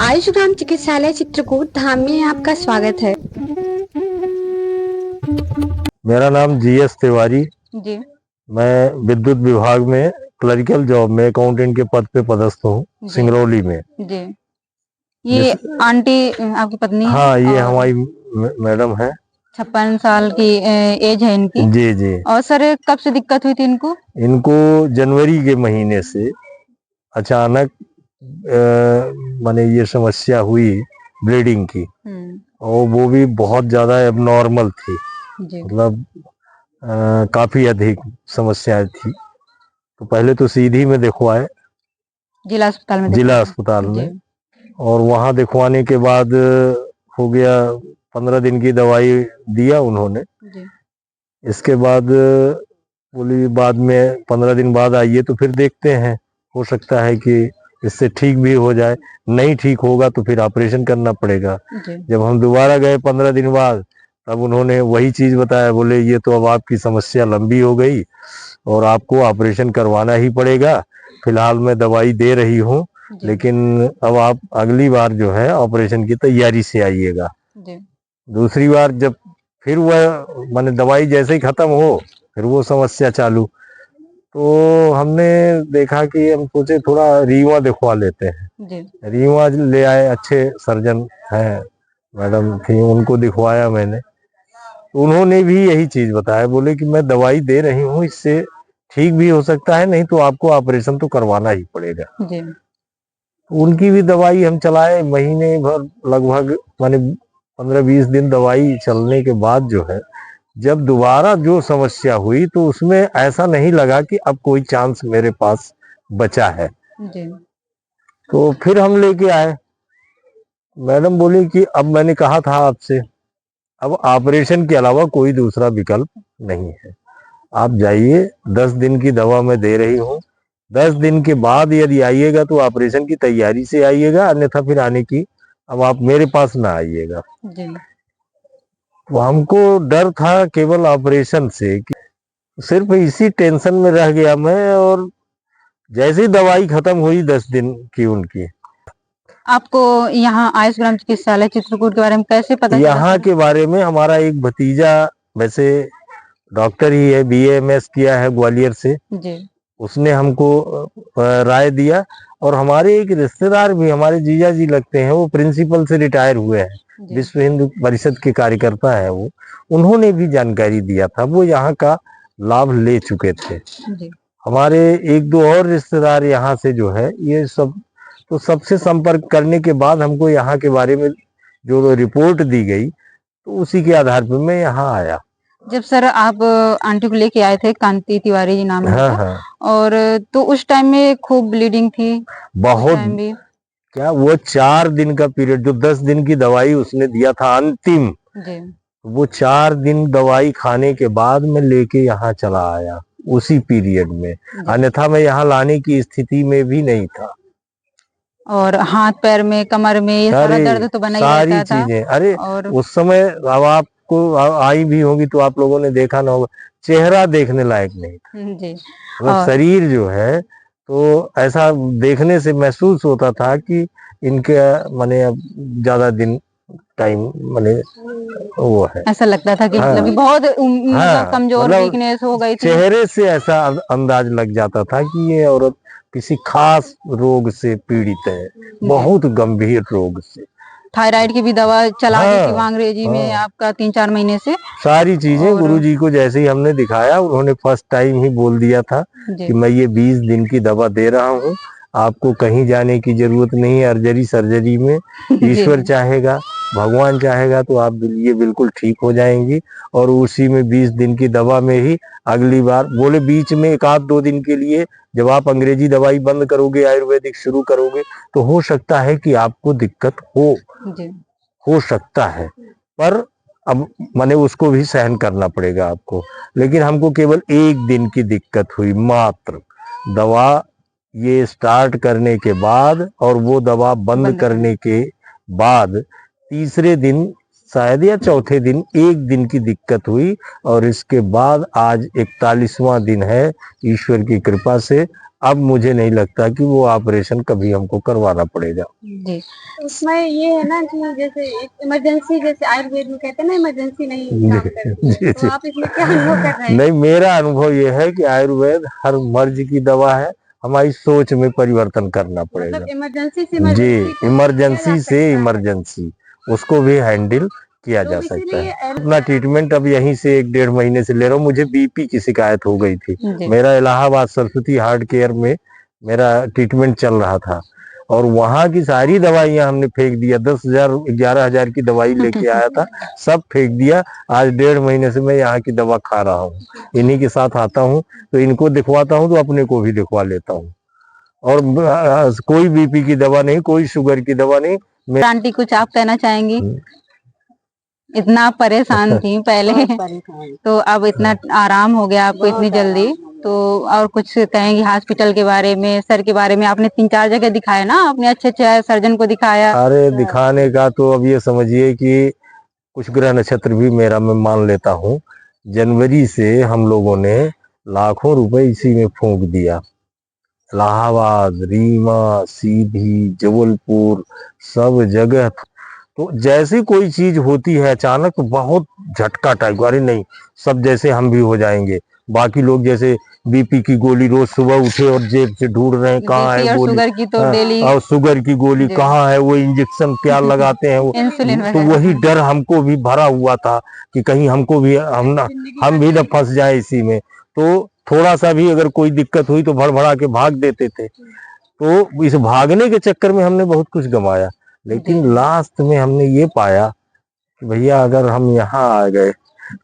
आयुष्मान चिकित्सालय चित्रकूट धाम में आपका स्वागत है। मेरा नाम जीएस तिवारी। जी मैं विद्युत विभाग में क्लरिकल जॉब में अकाउंटेंट के पद पे पदस्थ हूँ सिंगरौली में। जी ये आंटी आपकी पत्नी है? हाँ, ये और हमारी मैडम है। 56 साल की एज है इनकी। जी जी। और सर कब से दिक्कत हुई थी इनको? इनको जनवरी के महीने से अचानक माने ये समस्या हुई ब्लीडिंग की, और वो भी बहुत ज्यादा एबनॉर्मल थी। मतलब काफी अधिक समस्याएं थी। तो पहले तो सीधी में दिखवाए जिला अस्पताल में, और वहां दिखवाने के बाद हो गया 15 दिन की दवाई दिया उन्होंने। इसके बाद बोली बाद में 15 दिन बाद आइए तो फिर देखते हैं, हो सकता है कि इससे ठीक भी हो जाए, नहीं ठीक होगा तो फिर ऑपरेशन करना पड़ेगा। जब हम दोबारा गए 15 दिन बाद, तब उन्होंने वही चीज बताया। बोले ये तो अब आपकी समस्या लंबी हो गई और आपको ऑपरेशन करवाना ही पड़ेगा। फिलहाल मैं दवाई दे रही हूँ, लेकिन अब आप अगली बार जो है ऑपरेशन की तैयारी से आइएगा। दूसरी बार जब फिर वह माने दवाई जैसे ही खत्म हो, फिर वो समस्या चालू। तो हमने देखा कि हम सोचे थोड़ा रीवा दिखवा लेते हैं। रीवा ले आए, अच्छे सर्जन हैं, मैडम थी, उनको दिखवाया मैंने। तो उन्होंने भी यही चीज बताया। बोले कि मैं दवाई दे रही हूँ, इससे ठीक भी हो सकता है, नहीं तो आपको ऑपरेशन तो करवाना ही पड़ेगा। उनकी भी दवाई हम चलाए महीने भर, लगभग माने 15-20 दिन दवाई चलने के बाद जो है, जब दोबारा जो समस्या हुई तो उसमें ऐसा नहीं लगा कि अब कोई चांस मेरे पास बचा है। तो फिर हम लेके आए। मैडम बोली कि अब मैंने कहा था आपसे, अब ऑपरेशन के अलावा कोई दूसरा विकल्प नहीं है। आप जाइए, 10 दिन की दवा मैं दे रही हूँ। 10 दिन के बाद यदि आइएगा तो ऑपरेशन की तैयारी से आइएगा, अन्यथा फिर आने की अब आप मेरे पास ना आइएगा। तो हमको डर था केवल ऑपरेशन से, कि सिर्फ इसी टेंशन में रह गया मैं। और जैसे ही दवाई खत्म हुई 10 दिन की उनकी। आपको यहाँ आयुष्मान चिकित्सालय चित्रकूट के बारे में कैसे पता चला? यहाँ के बारे में हमारा एक भतीजा, वैसे डॉक्टर ही है, BAMS किया है ग्वालियर से, उसने हमको राय दिया। और हमारे एक रिश्तेदार भी, हमारे जीजा जी लगते हैं, वो प्रिंसिपल से रिटायर हुए हैं, विश्व हिंदू परिषद के कार्यकर्ता है वो। उन्होंने भी जानकारी दिया था, वो यहाँ का लाभ ले चुके थे। हमारे 1-2 और रिश्तेदार यहाँ से जो है, ये सब तो सबसे संपर्क करने के बाद हमको यहाँ के बारे में जो रिपोर्ट दी गई, तो उसी के आधार पर मैं यहाँ आया। जब सर आप आंटी को लेके आए थे, कांति तिवारी जी नाम है। हाँ। और तो उस टाइम में खूब ब्लीडिंग थी बहुत। क्या वो 4 दिन का पीरियड, जो 10 दिन की दवाई उसने दिया था अंतिम, वो 4 दिन दवाई खाने के बाद मैं लेके यहाँ चला आया उसी पीरियड में, अन्यथा मैं यहाँ लाने की स्थिति में भी नहीं था। और हाथ पैर में, कमर में ये सारा दर्द तो बना ही रहता था। सारी चीजें। अरे और उस समय, अब आपको आई भी होगी तो आप लोगों ने देखा ना होगा, चेहरा देखने लायक नहीं था। और शरीर जो है, तो ऐसा देखने से महसूस होता था कि इनके माने अब ज्यादा दिन टाइम माने वो है, ऐसा लगता था कि मतलब बहुत कमजोर, वीकनेस हो गई थी। चेहरे से ऐसा अंदाज लग जाता था कि ये औरत किसी खास रोग से पीड़ित है, बहुत गंभीर रोग से। थायराइड की भी दवा चला दी थी अंग्रेजी में आपका 3-4 महीने से। सारी चीजें गुरुजी को जैसे ही हमने दिखाया, उन्होंने फर्स्ट टाइम ही बोल दिया था कि मैं ये 20 दिन की दवा दे रहा हूँ, आपको कहीं जाने की जरूरत नहीं है सर्जरी में। ईश्वर चाहेगा, भगवान चाहेगा तो आप ये बिल्कुल ठीक हो जाएंगी। और उसी में 20 दिन की दवा में ही अगली बार, बोले बीच में 1-2 दिन के लिए जब आप अंग्रेजी दवाई बंद करोगे, आयुर्वेदिक शुरू करोगे, तो हो सकता है कि आपको दिक्कत हो सकता है, पर अब माने उसको भी सहन करना पड़ेगा आपको। लेकिन हमको केवल 1 दिन की दिक्कत हुई मात्र, दवा ये स्टार्ट करने के बाद और वो दवा बंद करने के बाद तीसरे दिन शायद या चौथे दिन 1 दिन की दिक्कत हुई। और इसके बाद आज 41वां दिन है, ईश्वर की कृपा से अब मुझे नहीं लगता कि वो ऑपरेशन कभी हमको करवाना पड़ेगा। जी उसमें ये है ना कि जैसे इमरजेंसी, जैसे आयुर्वेद में कहते हैं ना, इमरजेंसी नहीं काम करती है, जी तो जी। आप इसमें क्या अनुभव कर रहे हैं? नहीं, मेरा अनुभव ये है कि आयुर्वेद हर मर्ज की दवा है, हमारी सोच में परिवर्तन करना पड़ेगा। मतलब इमरजेंसी से जी, इमरजेंसी को किया इमरजेंसी जा से सकता है। इमरजेंसी उसको भी हैंडल किया जा लोग सकता इसीलिए है। अपना ट्रीटमेंट अब यहीं से 1-1.5 महीने से ले रहा हूँ। मुझे बीपी की शिकायत हो गई थी। जी मेरा इलाहाबाद सरस्वती हार्ट केयर में मेरा ट्रीटमेंट चल रहा था और वहां की सारी दवाइयां हमने फेंक दिया। 10,000-11,000 की दवाई लेके आया था, सब फेंक दिया। आज 1.5 महीने से मैं यहाँ की दवा खा रहा हूँ। इन्हीं के साथ आता हूँ, तो इनको दिखवाता हूँ तो अपने को भी दिखवा लेता हूँ। और कोई बीपी की दवा नहीं, कोई शुगर की दवा नहीं। आंटी कुछ आप कहना चाहेंगी? इतना आप परेशान थी पहले तो अब इतना आराम हो गया आपको इतनी जल्दी, तो और कुछ कहेंगी हॉस्पिटल के बारे में, सर के बारे में? आपने 3-4 जगह दिखाया ना, आपने अच्छे सर्जन को दिखाया। अरे दिखाने का तो अब ये समझिए कि कुछ ग्रह नक्षत्र भी मेरा मैं मान लेता हूँ। जनवरी से हम लोगों ने लाखों रुपए इसी में फूंक दिया। इलाहाबाद, रीवा, सीधी, जबलपुर, सब जगह। तो जैसे कोई चीज होती है अचानक तो बहुत झटका टाइप, अरे नहीं सब जैसे हम भी हो जाएंगे। बाकी लोग जैसे बीपी की गोली रोज सुबह उठे और जेब से ढूंढ रहे हैं कहाँ है बीपी और गोली। शुगर की तो डेली और शुगर की गोली जी। कहाँ है, वो इंजेक्शन क्या लगाते हैं वो। इंसुलिन तो वगैरह। वही डर हमको भी भरा हुआ था कि कहीं हमको भी हम भी न फंस जाए इसी में। तो थोड़ा सा भी अगर कोई दिक्कत हुई तो भड़बड़ा के भाग देते थे। तो इस भागने के चक्कर में हमने बहुत कुछ गंवाया। लेकिन लास्ट में हमने ये पाया कि भैया अगर हम यहाँ आ गए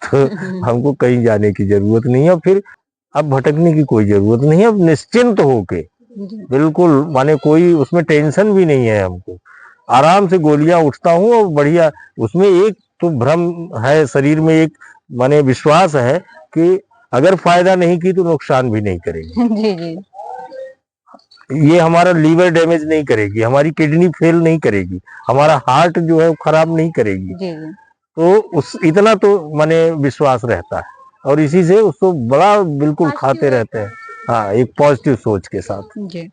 तो हमको कहीं जाने की जरूरत नहीं है। फिर अब भटकने की कोई जरूरत नहीं है। अब निश्चिंत होके बिल्कुल, माने कोई उसमें टेंशन भी नहीं है हमको। आराम से गोलियां उठता हूँ और बढ़िया। उसमें एक तो भ्रम है शरीर में, एक माने विश्वास है कि अगर फायदा नहीं की तो नुकसान भी नहीं करेगी। जी जी ये हमारा लीवर डैमेज नहीं करेगी, हमारी किडनी फेल नहीं करेगी, हमारा हार्ट जो है वो खराब नहीं करेगी। जी तो उस इतना तो माने विश्वास रहता है और इसी से उसको बड़ा बिल्कुल खाते रहते हैं। हाँ, एक पॉजिटिव सोच के साथ। जी।